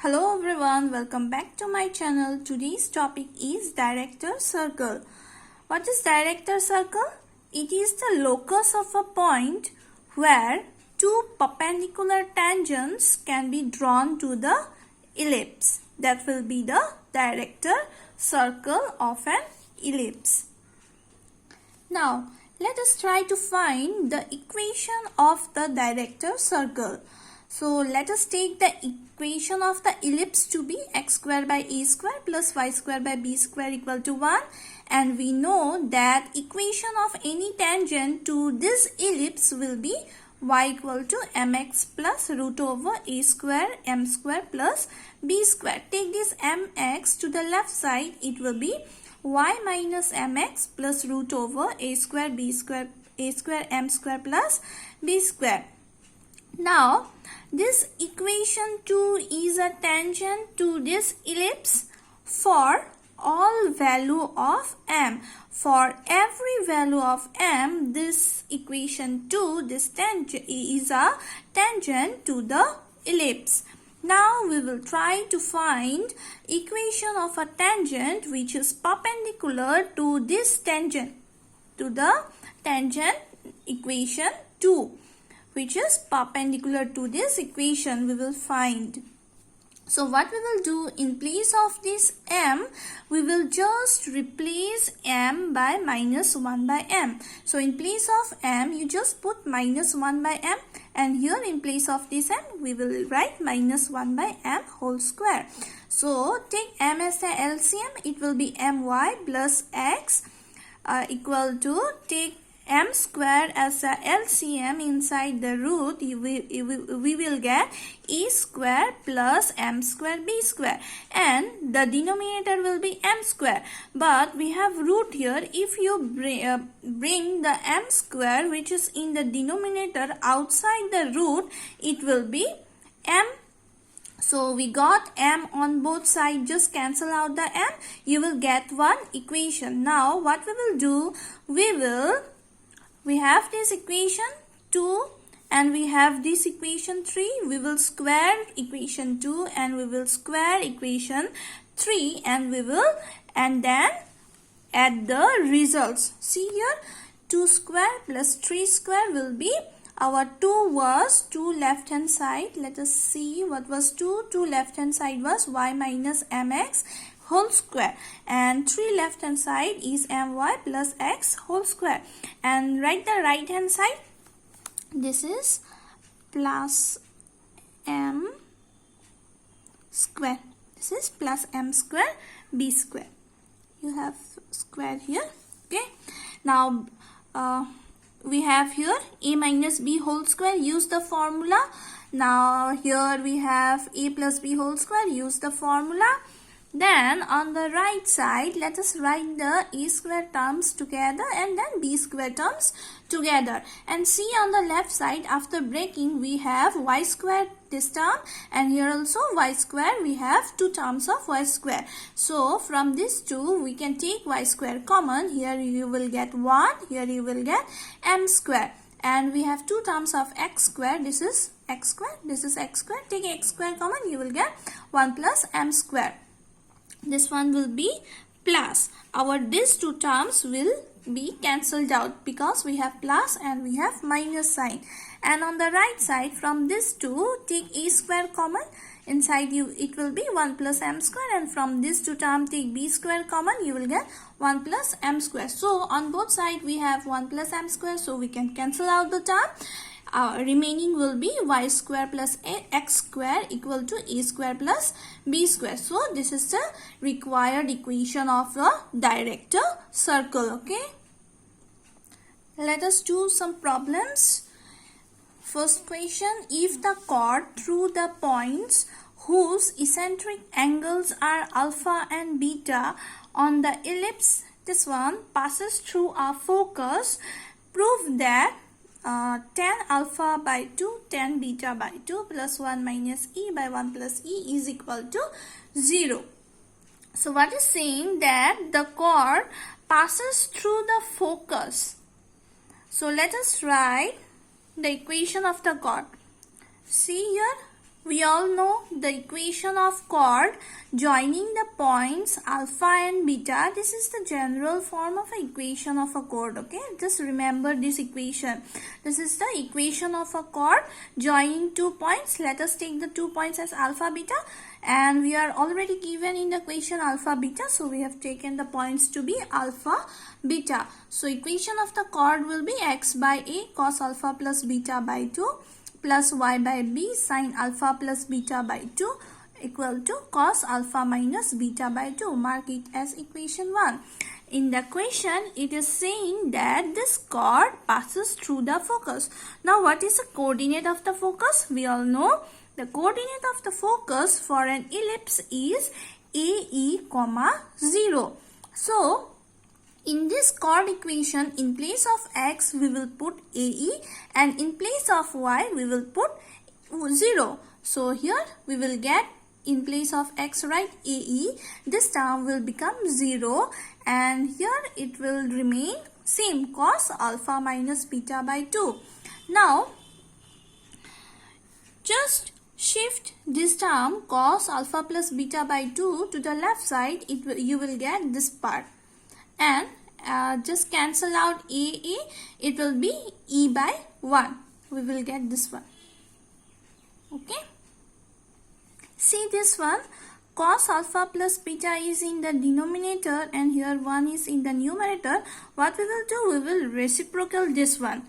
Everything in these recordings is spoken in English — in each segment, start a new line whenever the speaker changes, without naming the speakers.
Hello everyone, welcome back to my channel. Today's topic is director circle. What is director circle? It is the locus of a point where two perpendicular tangents can be drawn to the ellipse. That will be the director circle of an ellipse. Now, let us try to find the equation of the director circle. So, let us take the equation of the ellipse to be x square by a square plus y square by b square equal to 1. And we know that equation of any tangent to this ellipse will be y equal to mx plus root over a square m square plus b square. Take this mx to the left side, it will be y minus mx plus root over a square b square, a square m square plus b square. Now, this equation 2 is a tangent to this ellipse for all value of m. For every value of m, this equation 2, this tangent is a tangent to the ellipse. Now, we will try to find equation of a tangent which is perpendicular to this tangent, to the tangent equation 2. Which is perpendicular to this equation we will find. So what we will do, in place of this m, we will just replace m by minus 1 by m. So in place of m, you just put minus 1 by m, and here in place of this m, we will write minus 1 by m whole square. So take m as the LCM, it will be my plus x equal to, take m square as a LCM inside the root, we will get a square plus m square b square, and the denominator will be m square. But we have root here. If you bring the m square which is in the denominator outside the root, it will be m. So we got m on both sides, just cancel out the m, you will get one equation. Now what we will do, we have this equation 2 and we have this equation 3. We will square equation 2 and we will square equation 3 and then add the results. See here, 2 square plus 3 square will be, our 2 was 2 left hand side. Let us see what was 2. 2 left hand side was y minus mx whole square, and 3 left hand side is my plus x whole square, and write the right hand side, this is plus m square, this is plus m square b square. You have square here. Okay, now we have here a minus b whole square, use the formula. Now here we have a plus b whole square, use the formula. Then on the right side, let us write the a square terms together and then b square terms together. And see on the left side, after breaking, we have y square this term, and here also y square, we have 2 terms of y square. So from this 2, we can take y square common. Here you will get 1, here you will get m square. And we have 2 terms of x square, this is x square, this is x square. Take x square common, you will get 1 plus m square. This one will be plus. These 2 terms will be cancelled out because we have plus and we have minus sign. And on the right side, from this 2, take a square common. Inside you, it will be 1 plus m square, and from this 2 term, take b square common, you will get 1 plus m square. So on both sides, we have 1 plus m square, so we can cancel out the term. Remaining will be y square plus x square equal to a square plus b square. So this is the required equation of the director circle. Okay, let us do some problems. First question, if the chord through the points whose eccentric angles are alpha and beta on the ellipse, this one passes through a focus, prove that tan alpha by 2 tan beta by 2 plus 1 minus e by 1 plus e is equal to 0. So what is saying that the chord passes through the focus. So let us write the equation of the chord. See here, We all know the equation of chord joining the points alpha and beta. This is the general form of an equation of a chord. Okay, just remember this equation. This is the equation of a chord joining 2 points. Let us take the 2 points as alpha beta, and we are already given in the equation alpha beta, so we have taken the points to be alpha beta. So equation of the chord will be x by a cos alpha plus beta by 2 plus y by b sin alpha plus beta by 2 equal to cos alpha minus beta by 2. Mark it as equation 1. In the question, it is saying that this chord passes through the focus. Now, what is the coordinate of the focus? We all know the coordinate of the focus for an ellipse is AE, 0. So, in this chord equation, in place of x, we will put AE, and in place of y, we will put 0. So, here we will get, in place of x, write AE. This term will become 0, and here it will remain same, cos alpha minus beta by 2. Now, just shift this term cos alpha plus beta by 2 to the left side. You will get this part, and just cancel out AA. It will be E by 1. We will get this one. Okay. See this one. Cos alpha plus beta is in the denominator, and here 1 is in the numerator. What we will do? We will reciprocal this one.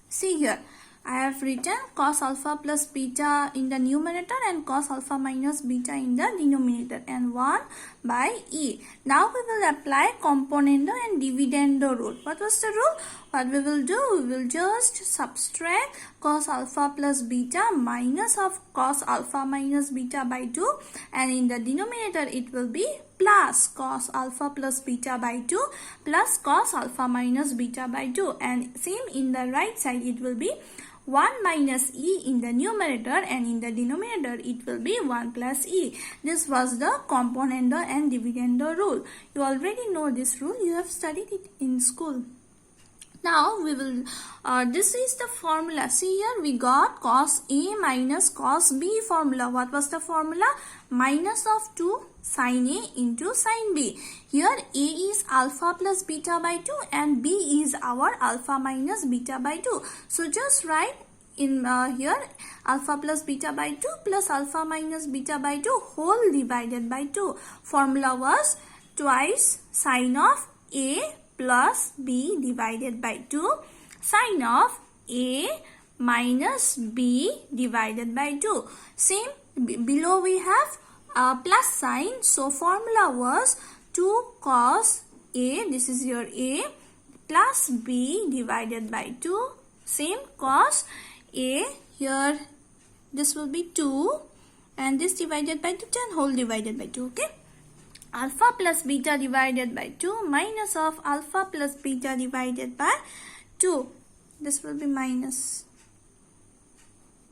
See here. I have written cos alpha plus beta in the numerator and cos alpha minus beta in the denominator, and 1 by E. Now we will apply componendo and dividendo rule. What was the rule? What we will do? We will just subtract cos alpha plus beta minus of cos alpha minus beta by 2, and in the denominator it will be plus cos alpha plus beta by 2 plus cos alpha minus beta by 2, and same in the right side it will be 1 minus E in the numerator, and in the denominator it will be 1 plus E. This was the componendo and dividendo rule. You already know this rule. You have studied it in school. Now we will, this is the formula. See here, we got cos A minus cos B formula. What was the formula? Minus of 2 sin A into sin B. Here A is alpha plus beta by 2 and B is our alpha minus beta by 2. So just write in here alpha plus beta by 2 plus alpha minus beta by 2 whole divided by 2. Formula was twice sin of A plus B divided by 2 sin of A minus B divided by 2. Same below we have plus sign. So formula was 2 cos A, this is your A, plus B divided by 2. Same cos A, here this will be 2 and this divided by 2 and whole divided by 2. Okay. Alpha plus beta divided by 2 minus of alpha plus beta divided by 2. This will be minus.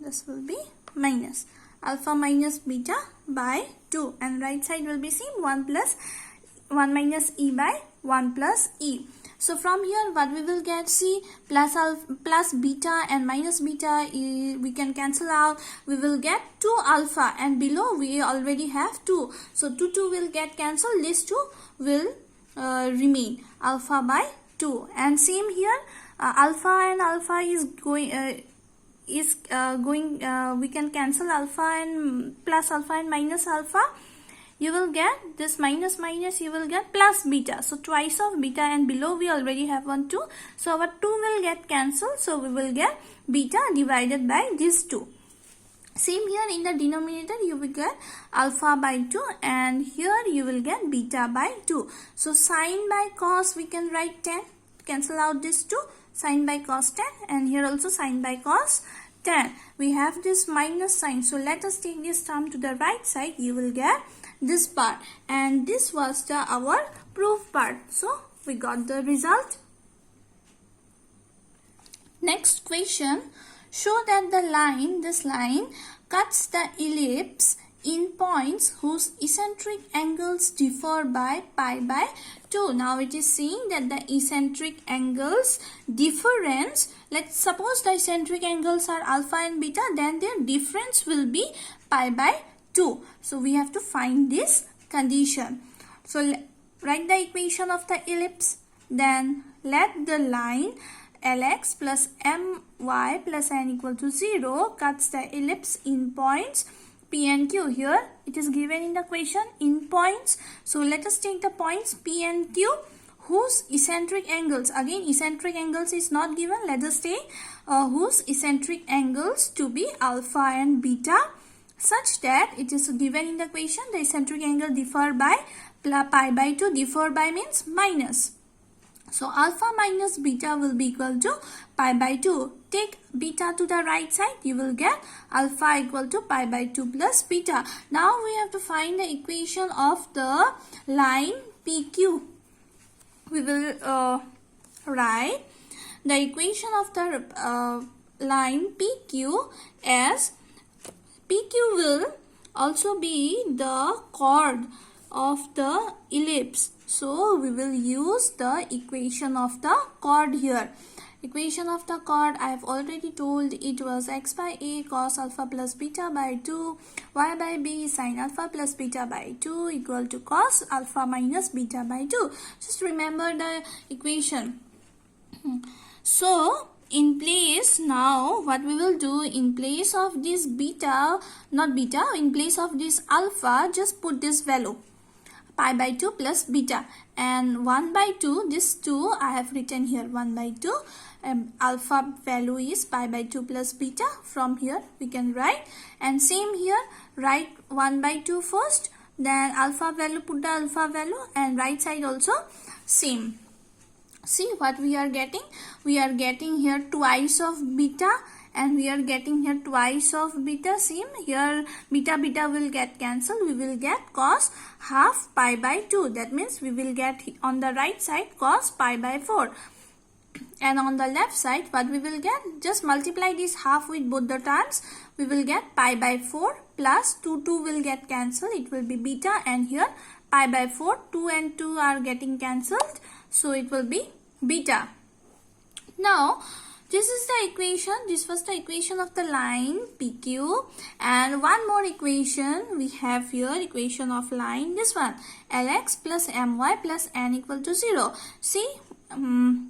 This will be minus. Alpha minus beta by 2, and right side will be same 1 minus E by 1 plus E. So from here what we will get, see plus beta and minus beta, we can cancel out. We will get 2 alpha, and below we already have 2. So 2 will get cancelled. These 2 will remain, alpha by 2. And same here, alpha and alpha is going we can cancel alpha and plus alpha and minus alpha. You will get this minus minus, you will get plus beta. So twice of beta, and below we already have 1 2. So our 2 will get cancelled. So we will get beta divided by these 2. Same here in the denominator you will get alpha by 2, and here you will get beta by 2. So sine by cos we can write 10. Cancel out this 2. Sine by cos 10, and here also sine by cos 10. We have this minus sign. So let us take this term to the right side. You will get this part, and this was our proof part. So we got the result. Next question. Show that this line cuts the ellipse in points whose eccentric angles differ by pi by 2. Now it is saying that the eccentric angles difference, let's suppose the eccentric angles are alpha and beta, then their difference will be pi by 2. So we have to find this condition. So write the equation of the ellipse. Then let the line Lx plus my plus n equal to 0 cuts the ellipse in points P and Q. Here it is given in the question in points. So let us take the points P and Q whose eccentric angles, again eccentric angles is not given, let us take whose eccentric angles to be alpha and beta, such that it is given in the question the eccentric angle differ by pi by 2. Differ by means minus. So alpha minus beta will be equal to pi by 2. Take beta to the right side, you will get alpha equal to pi by 2 plus beta. Now we have to find the equation of the line PQ. We will write the equation of the line PQ as PQ will also be the chord of the ellipse. So we will use the equation of the chord here. Equation of the chord, I have already told, it was x by a cos alpha plus beta by 2, y by b sin alpha plus beta by 2 equal to cos alpha minus beta by 2. Just remember the equation. So in place, now what we will do, in place of this beta, not beta, in place of this alpha, just put this value pi by 2 plus beta, and 1 by 2, this 2 I have written here 1 by 2, alpha value is pi by 2 plus beta. From here we can write, and same here, write 1 by 2 first, then alpha value, put the alpha value, and right side also same. See what we are getting? We are getting here twice of beta, and we are getting here twice of beta. Same here, beta will get cancelled. We will get cos half pi by 2. That means we will get on the right side cos pi by 4. And on the left side, what we will get? Just multiply this half with both the terms. We will get pi by 4 plus 2 will get cancelled. It will be beta, and here pi by 4, 2 and 2 are getting cancelled. So it will be beta. Now this is the equation. This was the equation of the line PQ, and one more equation we have here, equation of line, this one, Lx plus my plus n equal to 0. See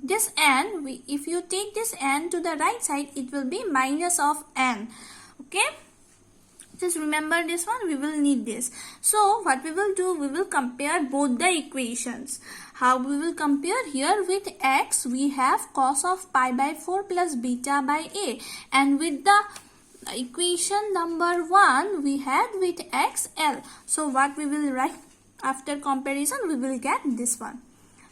this n, if you take this n to the right side, it will be minus of n. Okay, just remember this one, we will need this. So what we will do, we will compare both the equations. How we will compare? Here with x we have cos of pi by 4 plus beta by a, and with the equation number 1 we had with x L. So what we will write after comparison, we will get this one.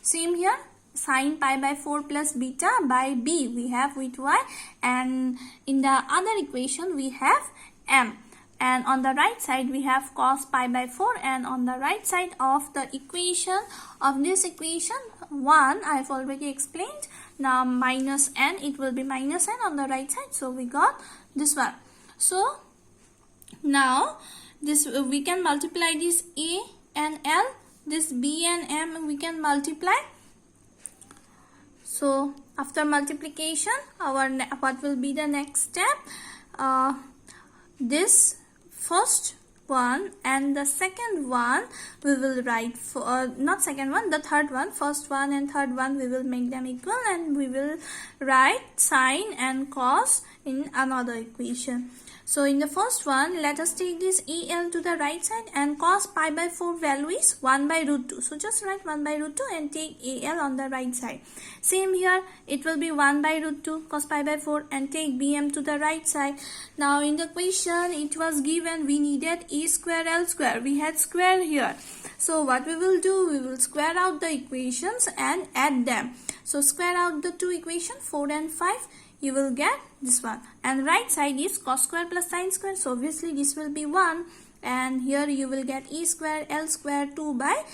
Same here, sin pi by 4 plus beta by b we have with y, and in the other equation we have m. And on the right side we have cos pi by 4, and on the right side of the equation of this equation 1 I have already explained. Now minus n, it will be minus n on the right side. So we got this one. So now this we can multiply this a and l, this b and m we can multiply. So after multiplication, what will be the next step? This first one and the second one we will write for not second one, the third one, first one and third one we will make them equal, and we will write sine and cos in another equation. So in the first one, let us take this EL to the right side, and cos pi by 4 value is 1 by root 2. So just write 1 by root 2 and take AL on the right side. Same here, it will be 1 by root 2 cos pi by 4, and take BM to the right side. Now in the question it was given we needed A square L square. We had square here. So what we will do, we will square out the equations and add them. So square out the two equations, 4 and 5. You will get this one, and right side is cos square plus sin square, so obviously this will be 1, and here you will get E square L square 2 by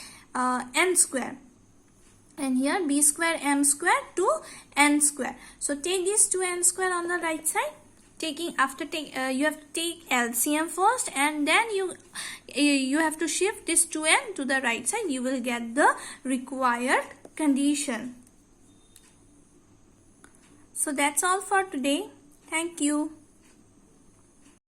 n square, and here b square m square 2 n square. So take this 2 n square on the right side, you have to take LCM first, and then you have to shift this 2n to the right side. You will get the required condition. So that's all for today. Thank you.